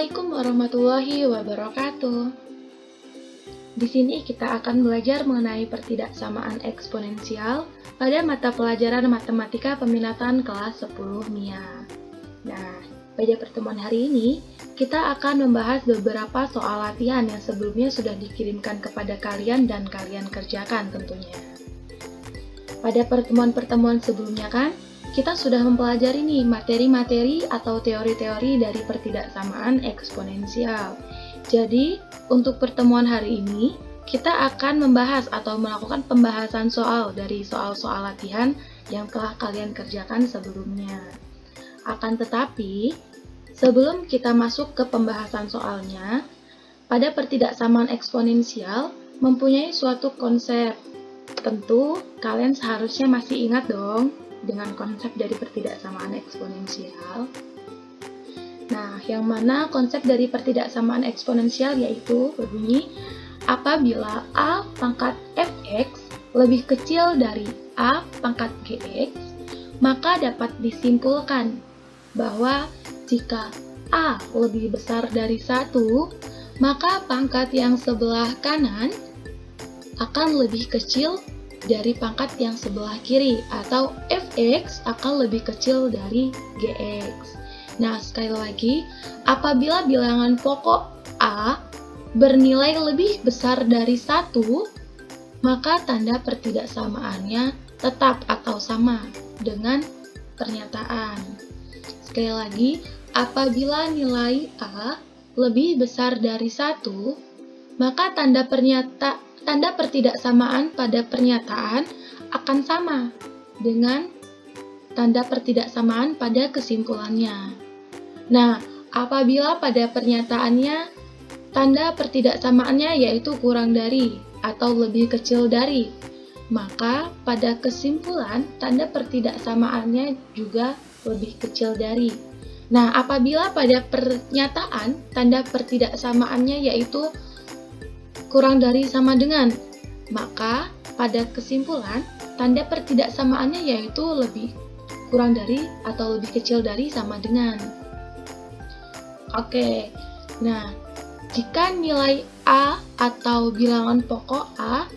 Assalamualaikum warahmatullahi wabarakatuh. Di sini kita akan belajar mengenai pertidaksamaan eksponensial pada mata pelajaran matematika peminatan kelas 10 MIA. Nah, pada pertemuan hari ini, kita akan membahas beberapa soal latihan yang sebelumnya sudah dikirimkan kepada kalian dan kalian kerjakan tentunya. Pada pertemuan-pertemuan sebelumnya kan, kita sudah mempelajari nih materi-materi atau teori-teori dari pertidaksamaan eksponensial. Jadi, untuk pertemuan hari ini, kita akan membahas atau melakukan pembahasan soal dari soal-soal latihan yang telah kalian kerjakan sebelumnya. Akan tetapi, sebelum kita masuk ke pembahasan soalnya, pada pertidaksamaan eksponensial mempunyai suatu konsep. Tentu, kalian seharusnya masih ingat dong dengan konsep dari pertidaksamaan eksponensial. Nah, yang mana konsep dari pertidaksamaan eksponensial yaitu berbunyi apabila A pangkat fx lebih kecil dari A pangkat gx, maka dapat disimpulkan bahwa jika A lebih besar dari 1, maka pangkat yang sebelah kanan akan lebih kecil dari pangkat yang sebelah kiri, atau fx akan lebih kecil dari gx. Nah, sekali lagi, apabila bilangan pokok A bernilai lebih besar dari 1, maka tanda pertidaksamaannya tetap atau sama dengan pernyataan. Sekali lagi, apabila nilai A lebih besar dari 1, maka tanda pertidaksamaan pada pernyataan akan sama dengan tanda pertidaksamaan pada kesimpulannya. Nah, apabila pada pernyataannya tanda pertidaksamaannya yaitu kurang dari atau lebih kecil dari, maka pada kesimpulan tanda pertidaksamaannya juga lebih kecil dari. Nah, apabila pada pernyataan tanda pertidaksamaannya yaitu kurang dari sama dengan, maka pada kesimpulan tanda pertidaksamaannya yaitu lebih kurang dari atau lebih kecil dari sama dengan. Oke, nah jika nilai A atau bilangan pokok A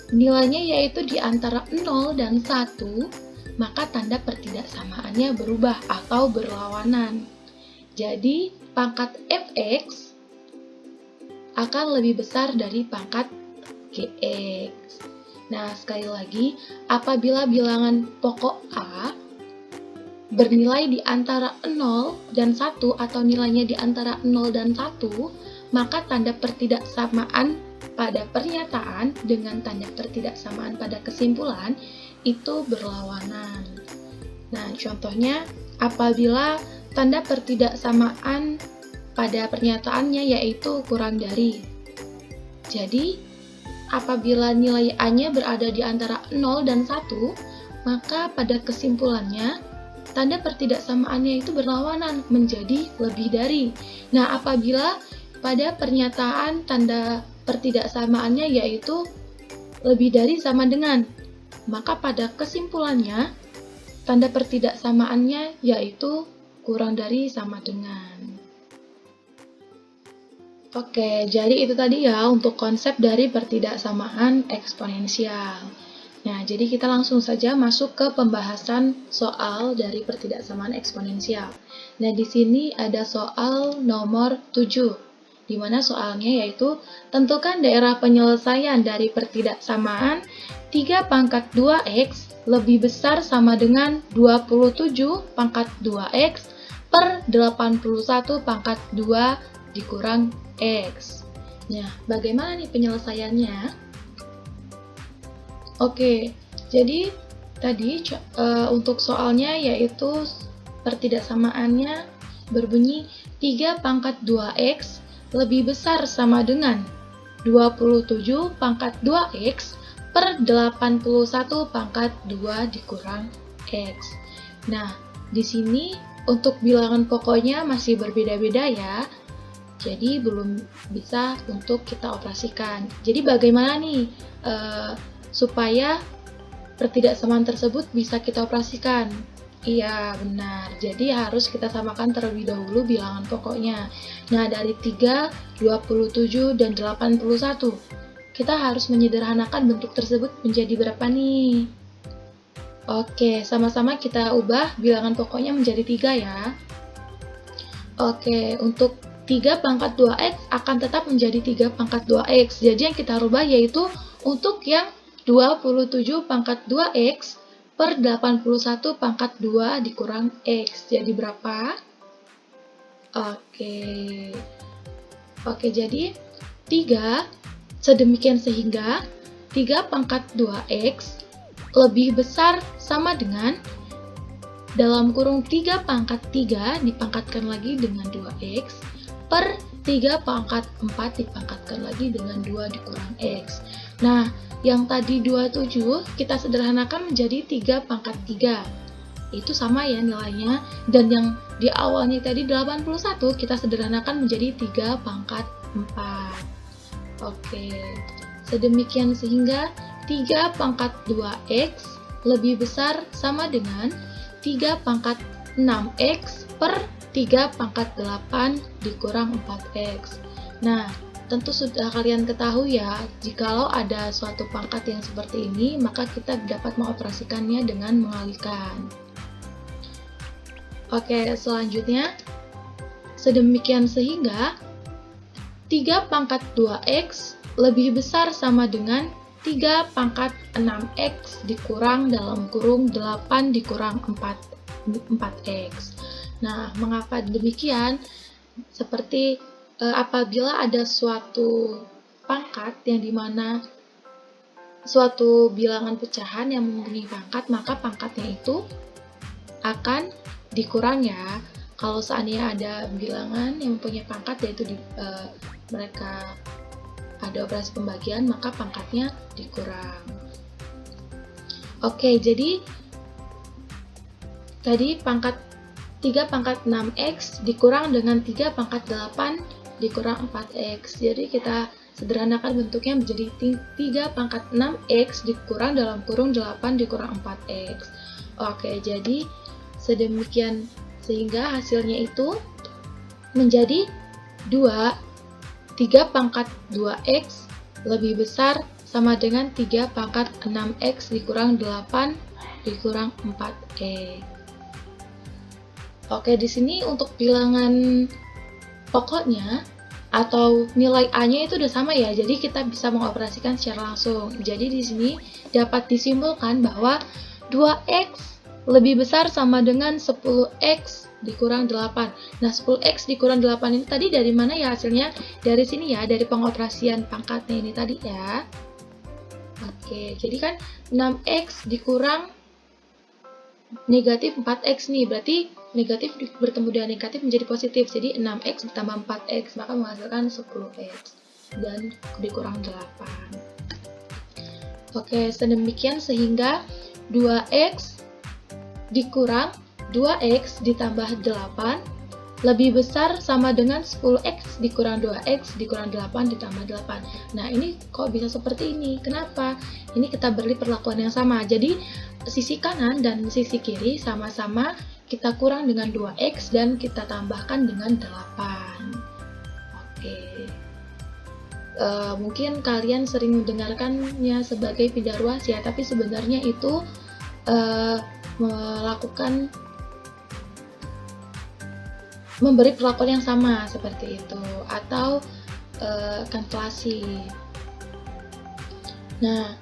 nilainya yaitu di antara 0 dan 1, maka tanda pertidaksamaannya berubah atau berlawanan. Jadi pangkat fx akan lebih besar dari pangkat gx. Nah, sekali lagi, apabila bilangan pokok A bernilai di antara 0 dan 1 atau nilainya di antara 0 dan 1, maka tanda pertidaksamaan pada pernyataan dengan tanda pertidaksamaan pada kesimpulan itu berlawanan. Nah, contohnya apabila tanda pertidaksamaan pada pernyataannya yaitu kurang dari. Jadi, apabila nilai A-nya berada di antara 0 dan 1, maka pada kesimpulannya, tanda pertidaksamaannya itu berlawanan menjadi lebih dari. Nah, apabila pada pernyataan tanda pertidaksamaannya yaitu lebih dari sama dengan, maka pada kesimpulannya, tanda pertidaksamaannya yaitu kurang dari sama dengan. Oke, jadi itu tadi ya untuk konsep dari pertidaksamaan eksponensial. Nah, jadi kita langsung saja masuk ke pembahasan soal dari pertidaksamaan eksponensial. Nah, di sini ada soal nomor 7, di mana soalnya yaitu tentukan daerah penyelesaian dari pertidaksamaan 3 pangkat 2x lebih besar sama dengan 27 pangkat 2x per 81 pangkat 2 dikurang X. Nah, bagaimana nih penyelesaiannya? Oke, jadi tadi untuk soalnya yaitu pertidaksamaannya berbunyi 3 pangkat 2x lebih besar sama dengan 27 pangkat 2x per 81 pangkat 2 dikurang X. Nah, di sini untuk bilangan pokoknya masih berbeda-beda ya. Jadi belum bisa untuk kita operasikan. Jadi bagaimana nih supaya pertidaksamaan tersebut bisa kita operasikan? Iya, benar. Jadi harus kita samakan terlebih dahulu bilangan pokoknya. Nah, dari 3, 27, dan 81. Kita harus menyederhanakan bentuk tersebut menjadi berapa nih? Oke, sama-sama kita ubah bilangan pokoknya menjadi 3 ya. Oke, untuk 3 pangkat 2x akan tetap menjadi 3 pangkat 2x. Jadi yang kita rubah yaitu untuk yang 27 pangkat 2x per 81 pangkat 2 dikurang x. Jadi berapa? Oke, jadi 3 sedemikian sehingga 3 pangkat 2x lebih besar sama dengan dalam kurung 3 pangkat 3 dipangkatkan lagi dengan 2x per 3 pangkat 4 dipangkatkan lagi dengan 2 dikurang x. Nah, yang tadi 27 kita sederhanakan menjadi 3 pangkat 3. Itu sama ya nilainya. Dan yang di awalnya tadi 81 kita sederhanakan menjadi 3 pangkat 4. Oke, sedemikian sehingga 3 pangkat 2x lebih besar sama dengan 3 pangkat 6x per 3 pangkat 8 dikurang 4x. Nah, tentu sudah kalian ketahui ya, jikalau ada suatu pangkat yang seperti ini, maka kita dapat mengoperasikannya dengan mengalihkan. Oke, selanjutnya, sedemikian sehingga 3 pangkat 2x lebih besar sama dengan 3 pangkat 6x dikurang dalam kurung 8 dikurang 4x. Nah, mengapa demikian? Seperti apabila ada suatu pangkat yang dimana suatu bilangan pecahan yang mempunyai pangkat, maka pangkatnya itu akan dikurang ya. Kalau seandainya ada bilangan yang mempunyai pangkat, yaitu mereka ada operasi pembagian, maka pangkatnya dikurang. Oke, jadi tadi 3 pangkat 6x dikurang dengan 3 pangkat 8 dikurang 4x. Jadi kita sederhanakan bentuknya menjadi 3 pangkat 6x dikurang dalam kurung 8 dikurang 4x. Oke, jadi sedemikian sehingga hasilnya itu menjadi 3 pangkat 2x lebih besar sama dengan 3 pangkat 6x dikurang 8 dikurang 4x. Oke, di sini untuk bilangan pokoknya atau nilai A-nya itu udah sama ya, jadi kita bisa mengoperasikan secara langsung. Jadi di sini dapat disimpulkan bahwa 2x lebih besar sama dengan 10x dikurang 8. Nah, 10x dikurang 8 ini tadi dari mana ya hasilnya? Dari sini ya, dari pengoperasian pangkatnya ini tadi ya. Oke, jadi kan 6x dikurang negatif 4x nih, berarti negatif bertemu dengan negatif menjadi positif, jadi 6x ditambah 4x maka menghasilkan 10x dan dikurang 8. Oke, sedemikian sehingga 2x dikurang 2x ditambah 8 lebih besar sama dengan 10x dikurang 2x dikurang 8 ditambah 8. Nah, ini kok bisa seperti ini? Kenapa? Ini kita beri perlakuan yang sama. Jadi, sisi kanan dan sisi kiri sama-sama kita kurang dengan 2x dan kita tambahkan dengan 8. Oke. Mungkin kalian sering mendengarkannya sebagai pindah ruas ya, tapi sebenarnya itu memberi perlakuan yang sama seperti itu, atau kantelasi. Nah,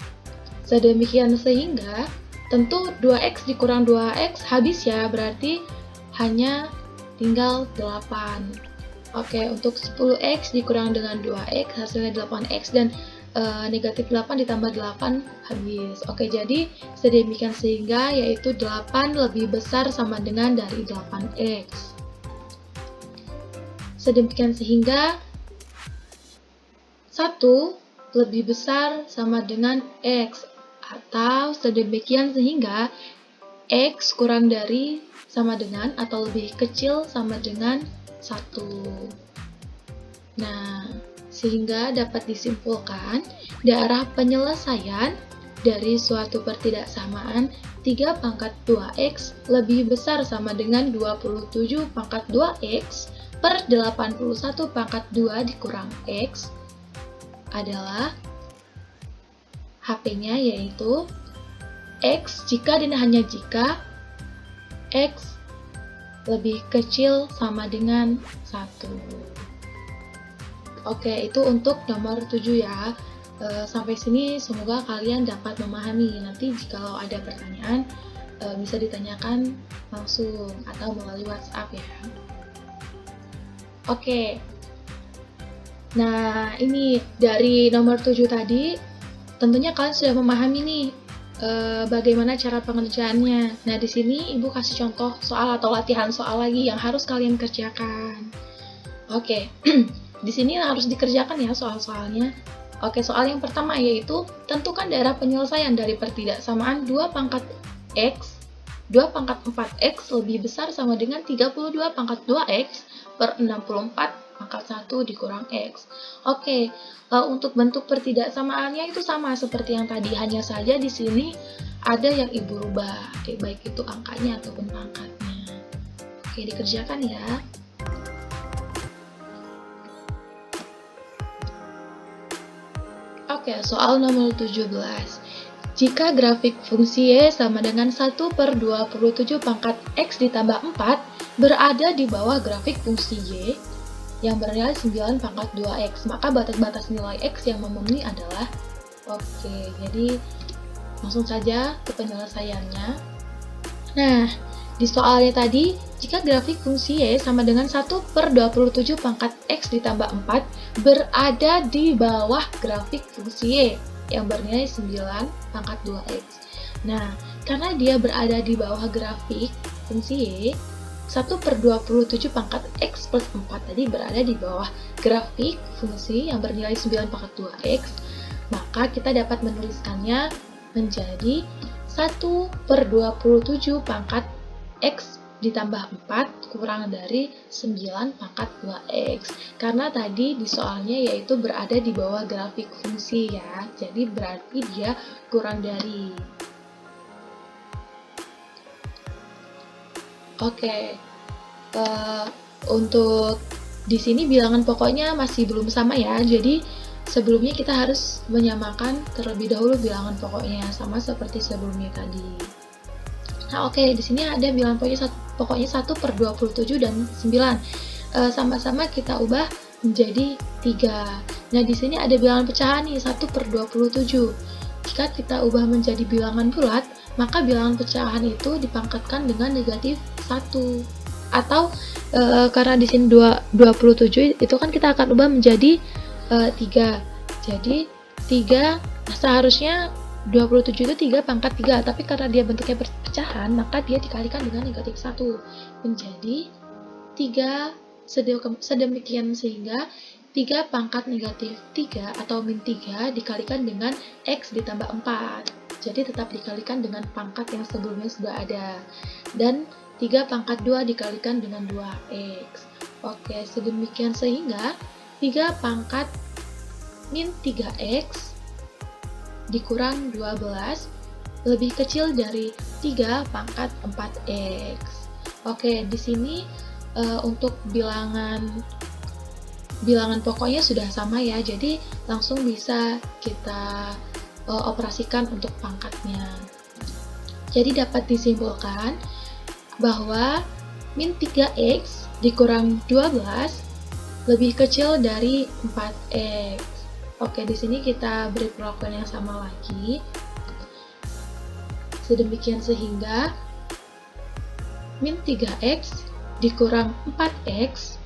sedemikian sehingga tentu 2x dikurang 2x habis ya, berarti hanya tinggal 8. Oke, untuk 10x dikurang dengan 2x hasilnya 8x dan negatif 8 ditambah 8 habis. Oke, jadi sedemikian sehingga yaitu 8 lebih besar sama dengan dari 8x. Sedemikian sehingga 1 lebih besar sama dengan x, atau sedemikian sehingga x kurang dari sama dengan atau lebih kecil sama dengan 1. Nah, sehingga dapat disimpulkan di arah penyelesaian dari suatu pertidaksamaan 3 pangkat 2x lebih besar sama dengan 27 pangkat 2x per 81 pangkat 2 dikurang x adalah HP-nya yaitu x jika dan hanya jika x lebih kecil sama dengan 1. Oke, itu untuk nomor 7 ya. Sampai sini semoga kalian dapat memahami. Nanti jika ada pertanyaan bisa ditanyakan langsung atau melalui WhatsApp ya. Oke. Nah, ini dari nomor 7 tadi tentunya kalian sudah memahami nih bagaimana cara pengerjaannya. Nah, di sini Ibu kasih contoh soal atau latihan soal lagi yang harus kalian kerjakan. Oke. Di sini harus dikerjakan ya soal-soalnya. Oke, soal yang pertama yaitu tentukan daerah penyelesaian dari pertidaksamaan 2 pangkat x, 2 pangkat 4x lebih besar sama dengan 32 pangkat 2x per 64 pangkat 1 dikurang x. Oke, untuk bentuk pertidaksamaannya itu sama seperti yang tadi, hanya saja di sini ada yang Ibu rubah, baik itu angkanya ataupun pangkatnya. Oke, dikerjakan ya. Oke, soal nomor 17. Jika grafik fungsi y sama dengan 1 per 27 pangkat x ditambah 4 berada di bawah grafik fungsi y yang bernilai 9 pangkat 2x, maka batas-batas nilai x yang memenuhi adalah. Oke, jadi langsung saja ke penyelesaiannya. Nah, di soalnya tadi, jika grafik fungsi y sama dengan 1 per 27 pangkat x ditambah 4 berada di bawah grafik fungsi y yang bernilai 9 pangkat 2x. Nah, karena dia berada di bawah grafik fungsi y, 1 per 27 pangkat x plus 4 tadi berada di bawah grafik fungsi yang bernilai 9 pangkat 2x, maka kita dapat menuliskannya menjadi 1 per 27 pangkat x ditambah 4 kurang dari 9 pangkat 2x. Karena tadi di soalnya yaitu berada di bawah grafik fungsi ya, jadi berarti dia kurang dari. Oke, untuk di sini bilangan pokoknya masih belum sama ya, jadi sebelumnya kita harus menyamakan terlebih dahulu bilangan pokoknya sama seperti sebelumnya tadi. Nah, oke, di sini ada bilangan pokoknya 1 per 27 dan 9. Sama-sama kita ubah menjadi 3. Nah, di sini ada bilangan pecahan nih, 1 per 27. Jika kita ubah menjadi bilangan bulat, maka bilangan pecahan itu dipangkatkan dengan negatif 1. Atau karena di sini 27 itu kan kita akan ubah menjadi 3. Jadi 3 seharusnya 27 itu 3 pangkat 3, tapi karena dia bentuknya pecahan, maka dia dikalikan dengan negatif 1 menjadi 3 sedemikian sehingga 3 pangkat negatif 3 atau min 3 dikalikan dengan x ditambah 4. Jadi tetap dikalikan dengan pangkat yang sebelumnya sudah ada. Dan 3 pangkat 2 dikalikan dengan 2x. Oke, sedemikian sehingga 3 pangkat min 3x dikurang 12 lebih kecil dari 3 pangkat 4x. Oke, di sini untuk bilangan pokoknya sudah sama ya, jadi langsung bisa kita operasikan untuk pangkatnya. Jadi dapat disimpulkan bahwa min 3x dikurang 12 lebih kecil dari 4x. Oke, di sini kita beri perlakuan yang sama lagi. Sedemikian sehingga min 3x dikurang 4x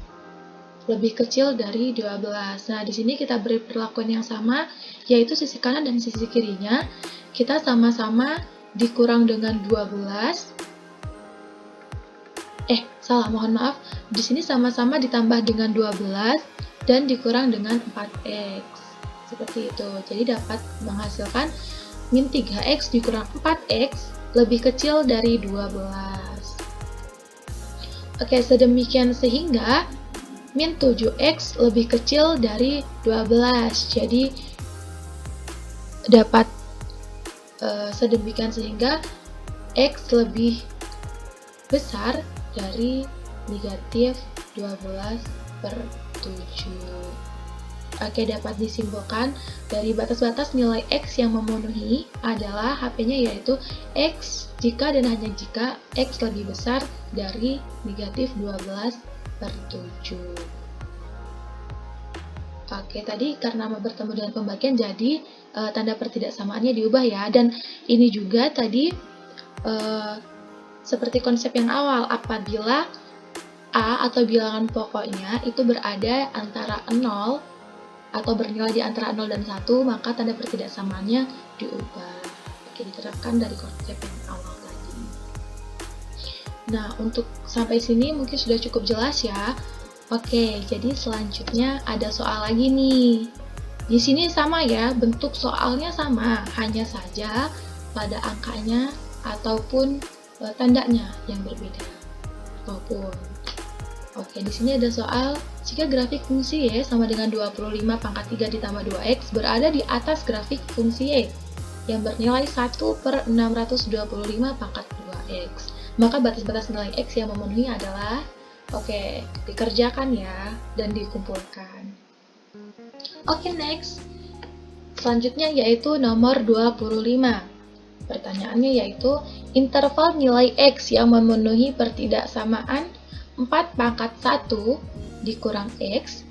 lebih kecil dari 12. Nah, di sini kita beri perlakuan yang sama, yaitu sisi kanan dan sisi kirinya kita sama-sama dikurang dengan 12. Mohon maaf. Di sini sama-sama ditambah dengan 12 dan dikurang dengan 4x. Seperti itu. Jadi dapat menghasilkan min 3x dikurang 4x lebih kecil dari 12. Oke, sedemikian sehingga min 7x lebih kecil dari 12. Jadi dapat sedemikian sehingga X lebih besar dari negatif 12/7. Oke, dapat disimpulkan dari batas-batas nilai X yang memenuhi adalah HP-nya yaitu X jika dan hanya jika X lebih besar dari negatif 12/7. Oke, tadi karena bertemu dengan pembagian jadi tanda pertidaksamaannya diubah ya. Dan ini juga tadi seperti konsep yang awal, apabila A atau bilangan pokoknya itu berada antara 0 atau bernilai di antara 0 dan 1, maka tanda pertidaksamaannya diubah. Oke, diterapkan dari konsep yang awal tadi. Nah, untuk sampai sini mungkin sudah cukup jelas ya. Oke, jadi selanjutnya ada soal lagi nih. Di sini sama ya, bentuk soalnya sama, hanya saja pada angkanya ataupun tandanya yang berbeda. Oke, di sini ada soal jika grafik fungsi Y sama dengan 25 pangkat 3 ditambah 2X berada di atas grafik fungsi Y yang bernilai 1/625 pangkat 2X. Maka batas-batas nilai X yang memenuhi adalah, oke, dikerjakan ya dan dikumpulkan. Oke, next. Selanjutnya yaitu nomor 25. Pertanyaannya yaitu interval nilai X yang memenuhi pertidaksamaan 4 pangkat 1 dikurang X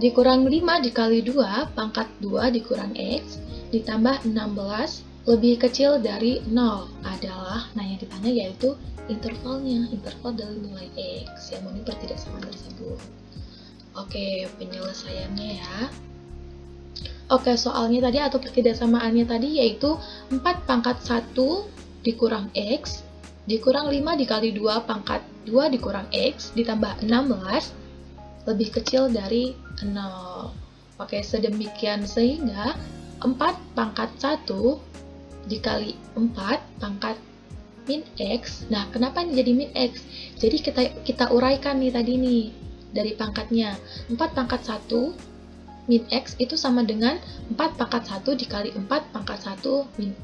dikurang 5 dikali 2 pangkat 2 dikurang X ditambah 16 lebih kecil dari 0 adalah, nah yang ditanya yaitu intervalnya, interval dari nilai X yang memenuhi pertidaksamaan tersebut. Oke, penyelesaiannya ya. Oke, soalnya tadi atau pertidaksamaannya tadi yaitu 4 pangkat 1 dikurang X dikurang 5 dikali 2 pangkat 2 dikurang X ditambah 16 lebih kecil dari 0. Oke, sedemikian sehingga 4 pangkat 1 dikali 4 pangkat min X. Nah, kenapa ini jadi min X? Jadi kita uraikan nih tadi nih dari pangkatnya. 4 pangkat 1 min X itu sama dengan 4 pangkat 1 dikali 4 pangkat 1 min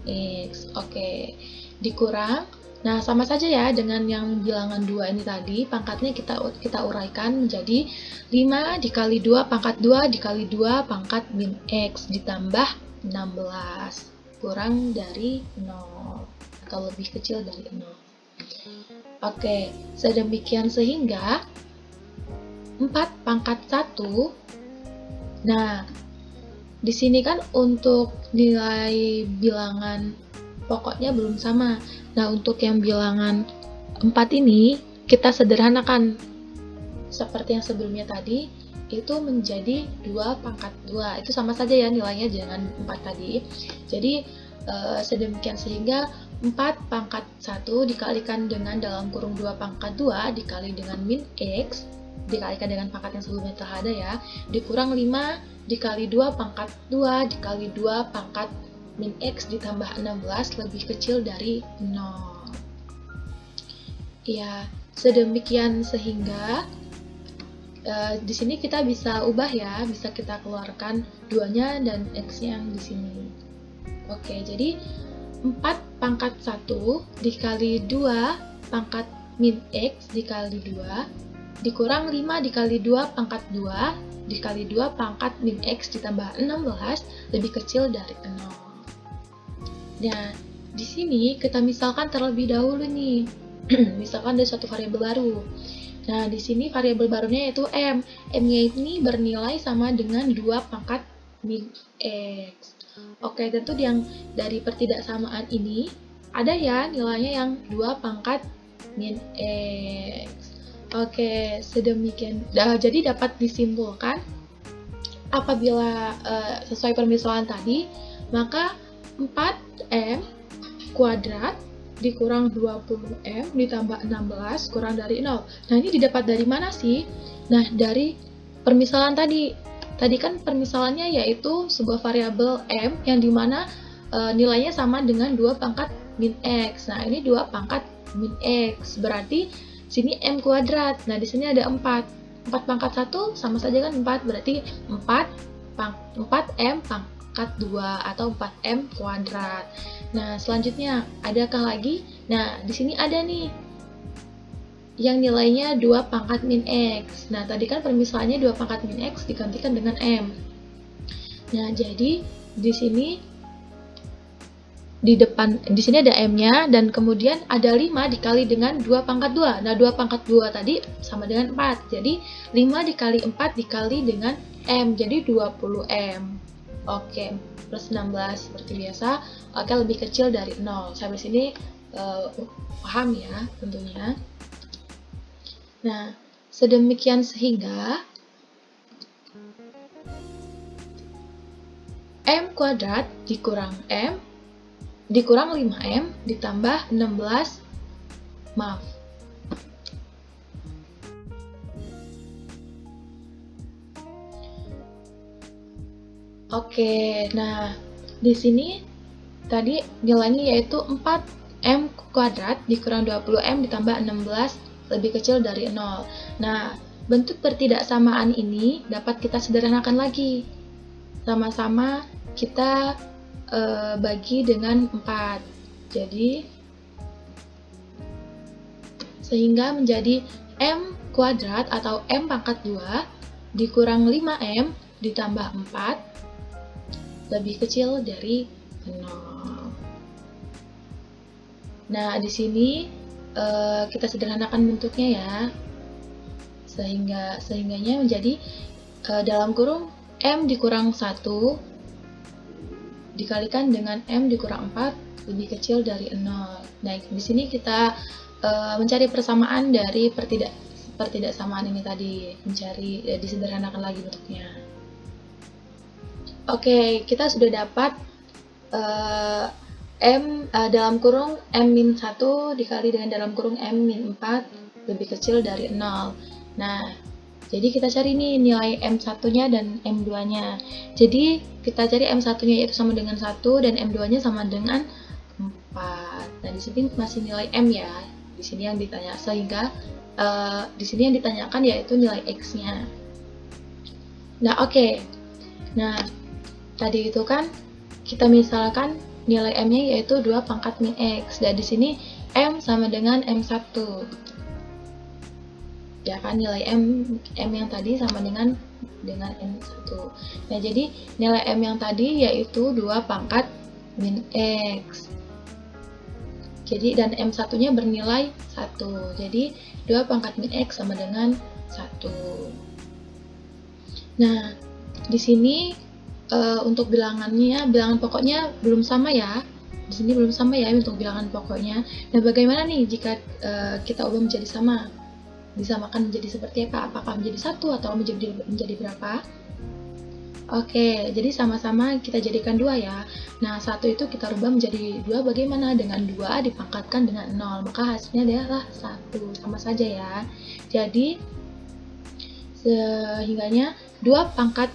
X. Oke, dikurang. Nah, sama saja ya dengan yang bilangan 2 ini tadi, pangkatnya kita uraikan menjadi 5 dikali 2 pangkat 2 dikali 2 pangkat min X ditambah 16 kurang dari 0 atau lebih kecil dari 0. Oke, sedemikian sehingga 4 pangkat 1. Nah, di sini kan untuk nilai bilangan pokoknya belum sama. Nah, untuk yang bilangan 4 ini, kita sederhanakan. Seperti yang sebelumnya tadi, itu menjadi 2 pangkat 2. Itu sama saja ya nilainya dengan 4 tadi. Jadi, sedemikian sehingga 4 pangkat 1 dikalikan dengan dalam kurung 2 pangkat 2 dikali dengan min X, dikalikan dengan pangkat yang sebelumnya telah ada ya, dikurang 5 dikali 2 pangkat 2 dikali 2 pangkat min X ditambah 16 lebih kecil dari 0. Ya, sedemikian sehingga di sini kita bisa ubah ya, bisa kita keluarkan 2-nya dan X yang di sini. Oke, jadi 4 pangkat 1 dikali 2 pangkat min X dikali 2 dikurang 5 dikali 2 pangkat 2 dikali 2 pangkat min X ditambah 16 lebih kecil dari 0. Nah, di sini kita misalkan terlebih dahulu nih. Misalkan ada suatu variabel baru. Nah, di sini variabel barunya yaitu M. M-nya ini bernilai sama dengan 2 pangkat min X. Oke, tentu yang dari pertidaksamaan ini ada ya nilainya yang 2 pangkat min X. Oke, sedemikian. Jadi dapat disimpulkan apabila sesuai permisalan tadi, maka 4M kuadrat dikurang 20M ditambah 16 kurang dari 0. Nah, ini didapat dari mana sih? Nah, dari permisalan tadi. Tadi kan permisalannya yaitu sebuah variabel M yang dimana nilainya sama dengan 2 pangkat min X. Nah, ini 2 pangkat min X. Berarti sini M kuadrat. Nah, di sini ada 4. 4 pangkat 1 sama saja kan 4. Berarti 4M pangkat 2 atau 4M kuadrat. Nah, selanjutnya adakah lagi? Nah, di sini ada nih yang nilainya 2 pangkat min X. Nah, tadi kan permisalaannya 2 pangkat min X digantikan dengan M. Nah, jadi di sini di sini ada M-nya, dan kemudian ada 5 dikali dengan 2 pangkat 2. Nah, 2 pangkat 2 tadi sama dengan 4. Jadi 5 dikali 4 dikali dengan M, jadi 20M. Oke, plus 16 seperti biasa. Oke, lebih kecil dari 0. Sampai sini paham ya tentunya. Nah, sedemikian sehingga M kuadrat dikurang M dikurang 5M ditambah 16, maaf. Oke, nah di sini tadi nilainya yaitu 4M kuadrat dikurang 20M ditambah 16 lebih kecil dari 0. Nah, bentuk pertidaksamaan ini dapat kita sederhanakan lagi. Sama-sama kita bagi dengan 4. Jadi sehingga menjadi M kuadrat atau M pangkat 2 dikurang 5M ditambah 4 lebih kecil dari 0. Nah, di sini kita sederhanakan bentuknya ya. Sehingganya menjadi dalam kurung M dikurang 1 dikalikan dengan M dikurang 4 lebih kecil dari 0. Nah, di sini kita mencari persamaan dari pertidaksamaan ini tadi, disederhanakan lagi bentuknya. Oke, kita sudah dapat M dalam kurung M-1 dikali dengan dalam kurung M-4 lebih kecil dari 0. Nah, jadi kita cari nih nilai M1-nya dan M2-nya. Jadi kita cari M1-nya yaitu sama dengan 1 dan M2-nya sama dengan 4. Nah, di sini masih nilai M ya. Di sini yang ditanya, sehingga di sini yang ditanyakan yaitu nilai X-nya. Nah, oke. Nah, tadi itu kan kita misalkan nilai M-nya yaitu 2 pangkat min X. Dan di sini M sama dengan M1. Ya kan, nilai M yang tadi sama dengan M1. Nah, jadi nilai M yang tadi yaitu 2 pangkat min X. Jadi, dan M1-nya bernilai 1. Jadi, 2 pangkat min X sama dengan 1. Nah, di sini untuk bilangan pokoknya belum sama ya. Di sini belum sama ya untuk bilangan pokoknya. Nah, bagaimana nih jika kita ubah menjadi sama? Disamakan menjadi seperti apa? Apakah menjadi 1 atau menjadi berapa? Oke, jadi sama-sama kita jadikan 2 ya. Nah, 1 itu kita rubah menjadi 2 bagaimana? Dengan 2 dipangkatkan dengan 0, maka hasilnya adalah 1. Sama saja ya. Jadi, sehingganya 2 pangkat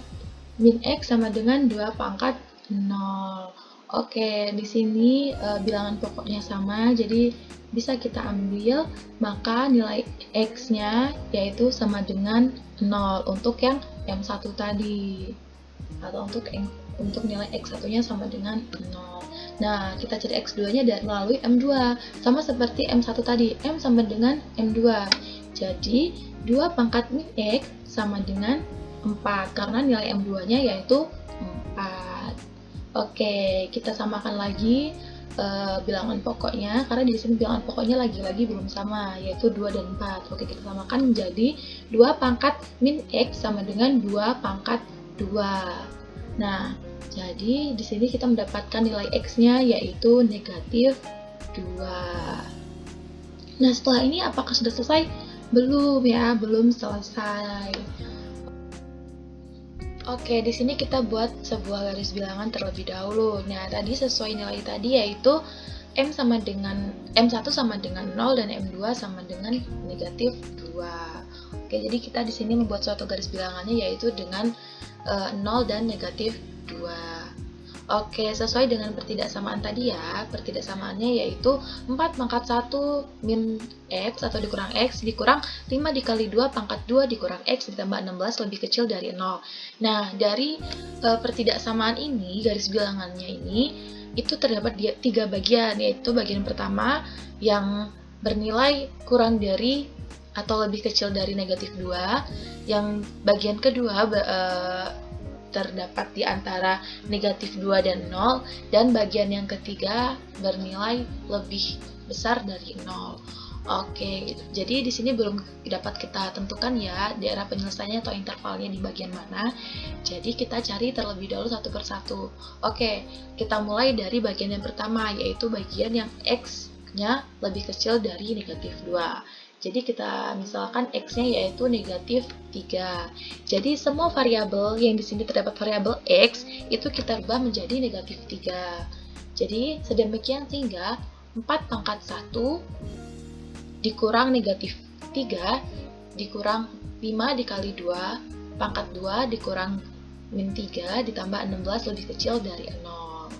min X sama dengan 2 pangkat 0. Oke, di sini bilangan pokoknya sama, jadi bisa kita ambil, maka nilai X-nya yaitu sama dengan 0 untuk yang M1 tadi, atau untuk nilai X1-nya sama dengan 0. Nah, kita cari X2-nya melalui M2, sama seperti M1 tadi, M sama dengan M2. Jadi, 2 pangkat min X sama dengan 4, karena nilai M2-nya yaitu 4. Oke, kita samakan lagi bilangan pokoknya, karena di sini bilangan pokoknya lagi-lagi belum sama, yaitu 2 dan 4. Oke, kita samakan menjadi 2 pangkat min X sama dengan 2 pangkat 2. Nah, jadi di sini kita mendapatkan nilai X-nya yaitu negatif 2. Nah, setelah ini apakah sudah selesai? Belum ya, belum selesai. Oke, di sini kita buat sebuah garis bilangan terlebih dahulu. Nah, tadi sesuai nilai tadi yaitu M1 sama dengan 0 dan M2 sama dengan negatif 2. Oke, jadi kita di sini membuat suatu garis bilangannya yaitu dengan 0 dan negatif 2. Oke, sesuai dengan pertidaksamaan tadi ya, pertidaksamaannya yaitu 4 pangkat 1 min X atau dikurang X dikurang 5 dikali 2 pangkat 2 dikurang X ditambah 16 lebih kecil dari 0. Nah, dari pertidaksamaan ini, garis bilangannya ini, itu terdapat 3 bagian, yaitu bagian pertama yang bernilai kurang dari atau lebih kecil dari negatif 2, yang bagian kedua terdapat di antara negatif 2 dan 0, dan bagian yang ketiga bernilai lebih besar dari 0. Oke, jadi di sini belum dapat kita tentukan ya daerah penyelesaiannya atau intervalnya di bagian mana. Jadi kita cari terlebih dahulu satu persatu. Oke, kita mulai dari bagian yang pertama, yaitu bagian yang X-nya lebih kecil dari negatif 2. Jadi kita misalkan X-nya yaitu negatif 3. Jadi semua variabel yang di sini terdapat variabel X itu kita rubah menjadi negatif 3. Jadi sedemikian sehingga 4 pangkat 1 dikurang negatif 3 dikurang 5 dikali 2 pangkat 2 dikurang min 3 ditambah 16 lebih kecil dari 0.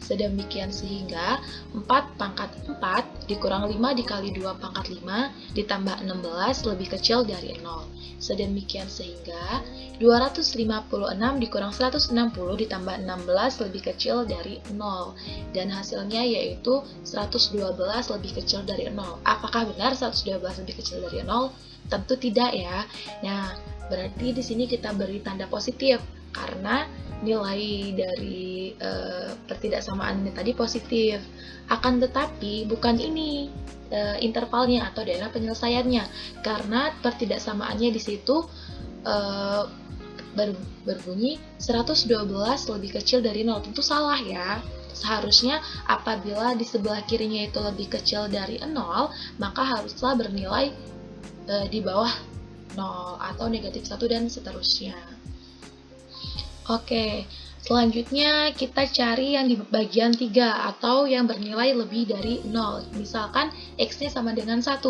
Sedemikian sehingga 4 pangkat 4 dikurang 5 dikali 2 pangkat 5 ditambah 16 lebih kecil dari 0. Sedemikian sehingga 256 dikurang 160 ditambah 16 lebih kecil dari 0. Dan hasilnya yaitu 112 lebih kecil dari 0. Apakah benar 112 lebih kecil dari 0? Tentu tidak ya. Nah, berarti di sini kita beri tanda positif karena nilai dari pertidaksamaan ini tadi positif. Akan tetapi bukan ini intervalnya atau daerah penyelesaiannya, karena pertidaksamaannya di situ berbunyi 112 lebih kecil dari 0. Tentu salah ya. Seharusnya apabila di sebelah kirinya itu lebih kecil dari 0, maka haruslah bernilai di bawah 0 atau negatif 1 dan seterusnya. Oke, selanjutnya kita cari yang di bagian 3 atau yang bernilai lebih dari 0. Misalkan X-nya sama dengan 1.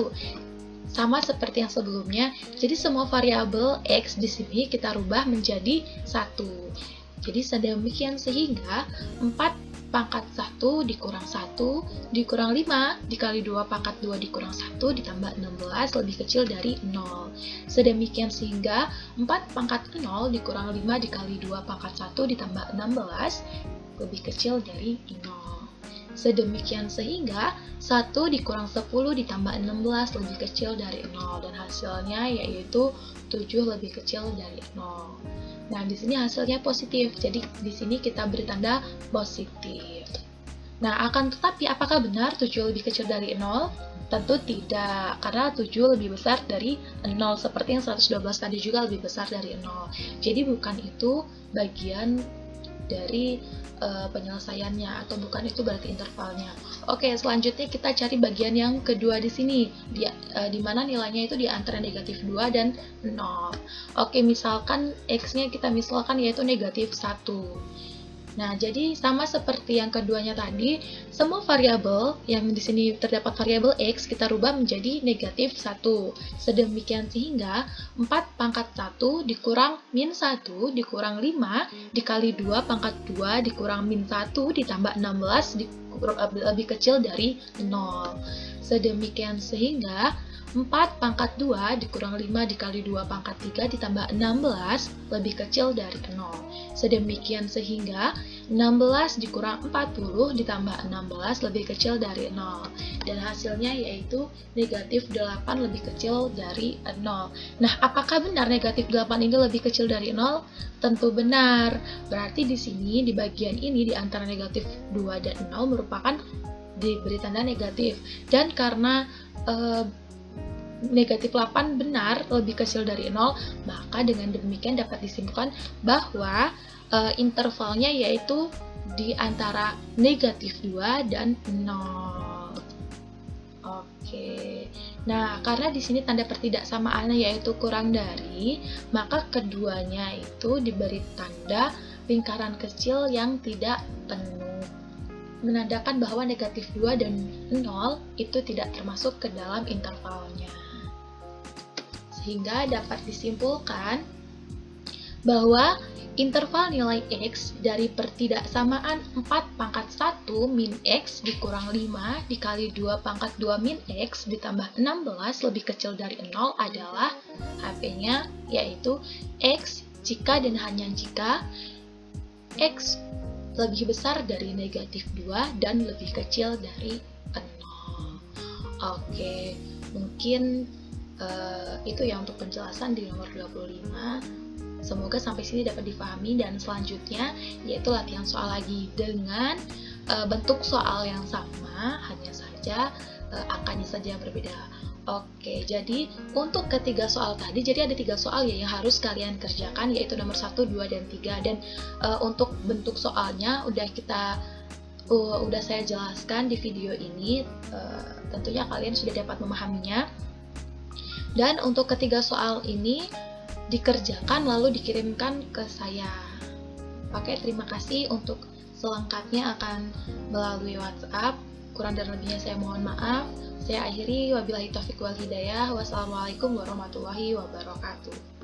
Sama seperti yang sebelumnya, jadi semua variabel X di sini kita rubah menjadi 1. Jadi sedemikian sehingga 4 pangkat 1 dikurang 1 dikurang 5 dikali 2 pangkat 2 dikurang 1 ditambah 16 lebih kecil dari 0. Sedemikian sehingga 4 pangkat 0 dikurang 5 dikali 2 pangkat 1 ditambah 16 lebih kecil dari 0. Sedemikian sehingga 1 dikurang 10 ditambah 16 lebih kecil dari 0, dan hasilnya yaitu 7 lebih kecil dari 0. Nah, di sini hasilnya positif, jadi di sini kita beri tanda positif. Nah, akan tetapi apakah benar 7 lebih kecil dari 0? Tentu tidak, karena 7 lebih besar dari 0, seperti yang 112 tadi juga lebih besar dari 0. Jadi bukan itu bagian dari penyelesaiannya, atau bukan itu berarti intervalnya. Oke, selanjutnya kita cari bagian yang kedua di sini, di mana nilainya itu di antara negatif 2 dan 0. Oke, misalkan X-nya kita misalkan yaitu negatif 1. Nah, jadi sama seperti yang keduanya tadi, semua variabel yang di sini terdapat variabel X kita rubah menjadi negatif 1. Sedemikian sehingga 4 pangkat 1 dikurang min 1 dikurang 5 dikali 2 pangkat 2 dikurang min 1 ditambah 16 lebih kecil dari 0. Sedemikian sehingga 4 pangkat 2 dikurang 5 dikali 2 pangkat 3 ditambah 16 lebih kecil dari 0. Sedemikian sehingga 16 dikurang 40 ditambah 16 lebih kecil dari 0. Dan hasilnya yaitu negatif 8 lebih kecil dari 0. Nah, apakah benar negatif 8 ini lebih kecil dari 0? Tentu benar. Berarti di sini, di bagian ini, di antara negatif 2 dan 0 merupakan diberi tanda negatif. Dan karena negatif 8 benar lebih kecil dari 0, maka dengan demikian dapat disimpulkan bahwa intervalnya yaitu di antara negatif 2 dan 0. Oke. Nah, karena di sini tanda pertidaksamaannya yaitu kurang dari, maka keduanya itu diberi tanda lingkaran kecil yang tidak penuh, menandakan bahwa negatif 2 dan 0 itu tidak termasuk ke dalam intervalnya. Sehingga dapat disimpulkan bahwa Interval nilai X dari pertidaksamaan 4 pangkat 1 min X dikurang 5 dikali 2 pangkat 2 min X ditambah 16 lebih kecil dari 0 adalah HP-nya yaitu X jika dan hanya jika X lebih besar dari negatif 2 dan lebih kecil dari 0. Oke, mungkin itu ya untuk penjelasan di nomor 25. Semoga sampai sini dapat difahami, dan selanjutnya yaitu latihan soal lagi dengan bentuk soal yang sama, hanya saja angkanya saja yang berbeda. Oke, jadi untuk ketiga soal tadi, jadi ada 3 soal ya yang harus kalian kerjakan, yaitu nomor 1, 2, dan 3. Dan untuk bentuk soalnya udah saya jelaskan di video ini, tentunya kalian sudah dapat memahaminya. Dan untuk ketiga soal ini dikerjakan lalu dikirimkan ke saya. Oke, terima kasih. Untuk selengkapnya akan melalui WhatsApp. Kurang dan lebihnya saya mohon maaf. Saya akhiri, wabillahi taufiq wal hidayah. Wassalamualaikum warahmatullahi wabarakatuh.